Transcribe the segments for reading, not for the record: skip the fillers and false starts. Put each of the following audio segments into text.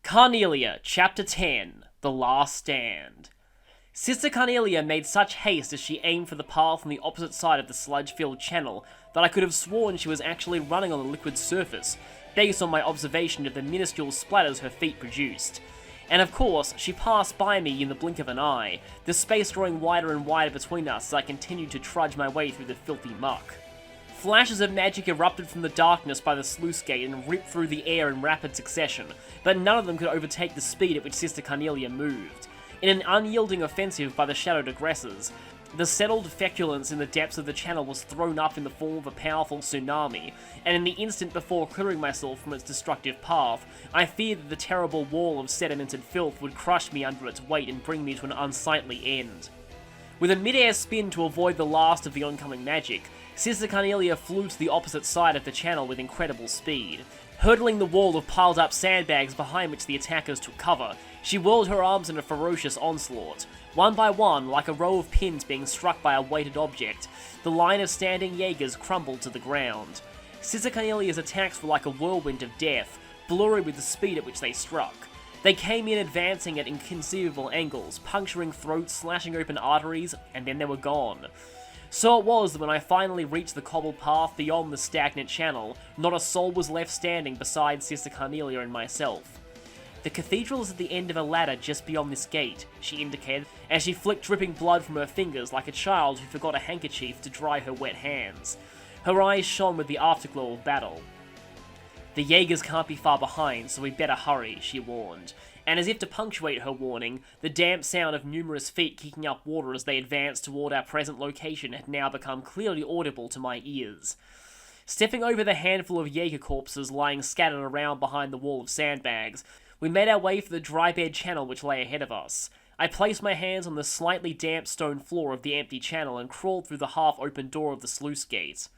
Carnelia, Chapter 10, The Last Stand. Sister Carnelia made such haste as she aimed for the path on the opposite side of the sludge-filled channel that I could have sworn she was actually running on the liquid surface, based on my observation of the minuscule splatters her feet produced. And of course, she passed by me in the blink of an eye, the space growing wider and wider between us as I continued to trudge my way through the filthy muck. Flashes of magic erupted from the darkness by the sluice gate and ripped through the air in rapid succession, but none of them could overtake the speed at which Sister Carnelia moved. In an unyielding offensive by the shadowed aggressors, the settled feculence in the depths of the channel was thrown up in the form of a powerful tsunami, and in the instant before clearing myself from its destructive path, I feared that the terrible wall of sedimented filth would crush me under its weight and bring me to an unsightly end. With a mid-air spin to avoid the last of the oncoming magic, Sister Carnelia flew to the opposite side of the channel with incredible speed. Hurdling the wall of piled up sandbags behind which the attackers took cover, she whirled her arms in a ferocious onslaught. One by one, like a row of pins being struck by a weighted object, the line of standing Jaegers crumbled to the ground. Sister Carnelia's attacks were like a whirlwind of death, blurry with the speed at which they struck. They came in advancing at inconceivable angles, puncturing throats, slashing open arteries, and then they were gone. So it was that when I finally reached the cobbled path beyond the stagnant channel, not a soul was left standing besides Sister Carnelia and myself. "The cathedral is at the end of a ladder just beyond this gate," she indicated, as she flicked dripping blood from her fingers like a child who forgot a handkerchief to dry her wet hands. Her eyes shone with the afterglow of battle. "The Jaegers can't be far behind, so we'd better hurry," she warned. And as if to punctuate her warning, the damp sound of numerous feet kicking up water as they advanced toward our present location had now become clearly audible to my ears. Stepping over the handful of Jaeger corpses lying scattered around behind the wall of sandbags, we made our way for the dry bed channel which lay ahead of us. I placed my hands on the slightly damp stone floor of the empty channel and crawled through the half-open door of the sluice gate.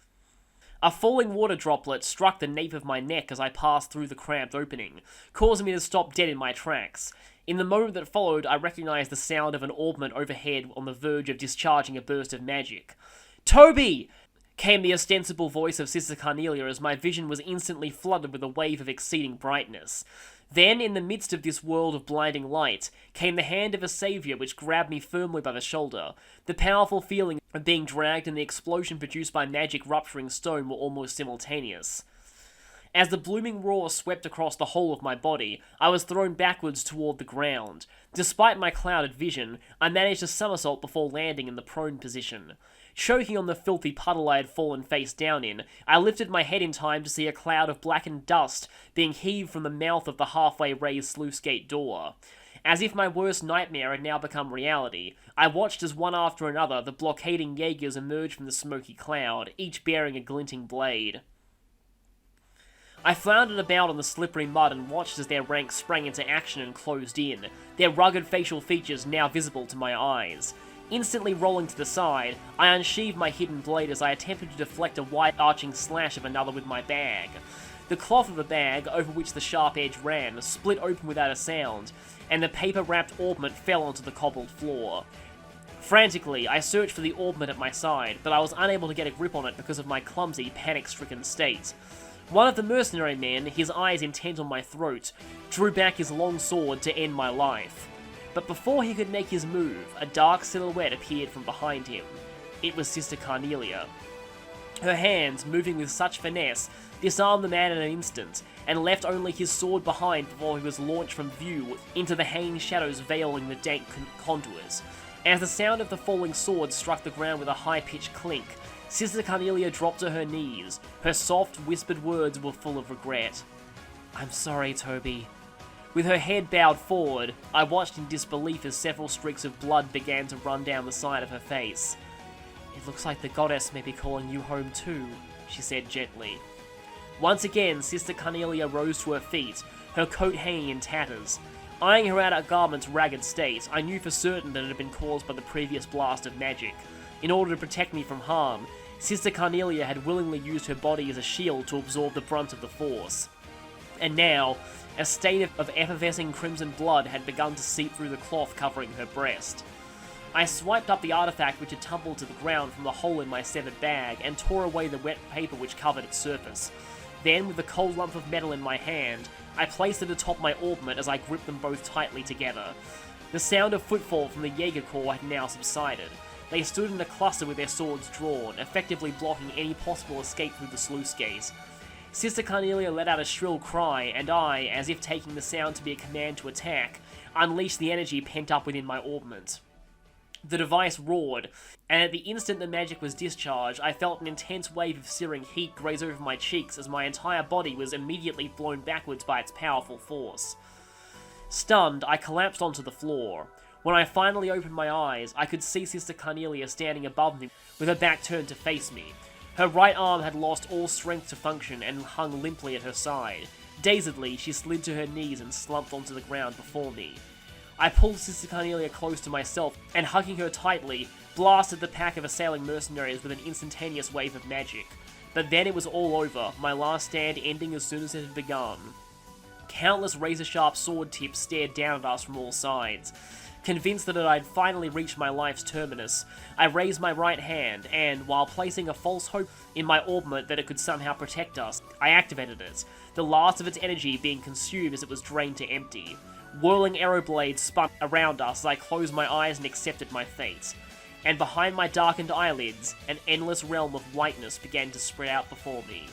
A falling water droplet struck the nape of my neck as I passed through the cramped opening, causing me to stop dead in my tracks. In the moment that followed, I recognized the sound of an orbment overhead on the verge of discharging a burst of magic. "Toby!" came the ostensible voice of Sister Carnelia as my vision was instantly flooded with a wave of exceeding brightness. Then, in the midst of this world of blinding light, came the hand of a saviour which grabbed me firmly by the shoulder. The powerful feeling of being dragged and the explosion produced by magic rupturing stone were almost simultaneous. As the blooming roar swept across the whole of my body, I was thrown backwards toward the ground. Despite my clouded vision, I managed a somersault before landing in the prone position. Choking on the filthy puddle I had fallen face down in, I lifted my head in time to see a cloud of blackened dust being heaved from the mouth of the halfway raised sluice gate door. As if my worst nightmare had now become reality, I watched as one after another the blockading Jaegers emerged from the smoky cloud, each bearing a glinting blade. I floundered about on the slippery mud and watched as their ranks sprang into action and closed in, their rugged facial features now visible to my eyes. Instantly rolling to the side, I unsheathed my hidden blade as I attempted to deflect a wide-arching slash of another with my bag. The cloth of the bag, over which the sharp edge ran, split open without a sound, and the paper-wrapped orbment fell onto the cobbled floor. Frantically, I searched for the orbment at my side, but I was unable to get a grip on it because of my clumsy, panic-stricken state. One of the mercenary men, his eyes intent on my throat, drew back his long sword to end my life. But before he could make his move, a dark silhouette appeared from behind him. It was Sister Carnelia. Her hands, moving with such finesse, disarmed the man in an instant, and left only his sword behind before he was launched from view into the hanging shadows veiling the dank contours. As the sound of the falling sword struck the ground with a high-pitched clink, Sister Carnelia dropped to her knees. Her soft, whispered words were full of regret. "I'm sorry, Toby." With her head bowed forward, I watched in disbelief as several streaks of blood began to run down the side of her face. "It looks like the goddess may be calling you home too," she said gently. Once again, Sister Carnelia rose to her feet, her coat hanging in tatters. Eyeing her outer garment's ragged state, I knew for certain that it had been caused by the previous blast of magic. In order to protect me from harm, Sister Carnelia had willingly used her body as a shield to absorb the brunt of the force. And now, a stain of effervescing crimson blood had begun to seep through the cloth covering her breast. I swiped up the artifact which had tumbled to the ground from the hole in my severed bag and tore away the wet paper which covered its surface. Then, with the cold lump of metal in my hand, I placed it atop my orbment as I gripped them both tightly together. The sound of footfall from the Jaeger Corps had now subsided. They stood in a cluster with their swords drawn, effectively blocking any possible escape through the sluice gates. Sister Carnelia let out a shrill cry, and I, as if taking the sound to be a command to attack, unleashed the energy pent up within my orbment. The device roared, and at the instant the magic was discharged, I felt an intense wave of searing heat graze over my cheeks as my entire body was immediately blown backwards by its powerful force. Stunned, I collapsed onto the floor. When I finally opened my eyes, I could see Sister Carnelia standing above me, with her back turned to face me. Her right arm had lost all strength to function and hung limply at her side. Dazedly, she slid to her knees and slumped onto the ground before me. I pulled Sister Carnelia close to myself, and hugging her tightly, blasted the pack of assailing mercenaries with an instantaneous wave of magic. But then it was all over, my last stand ending as soon as it had begun. Countless razor-sharp sword tips stared down at us from all sides. Convinced that I'd finally reached my life's terminus, I raised my right hand, and, while placing a false hope in my orbment that it could somehow protect us, I activated it, the last of its energy being consumed as it was drained to empty. Whirling arrow blades spun around us as I closed my eyes and accepted my fate. And behind my darkened eyelids, an endless realm of whiteness began to spread out before me.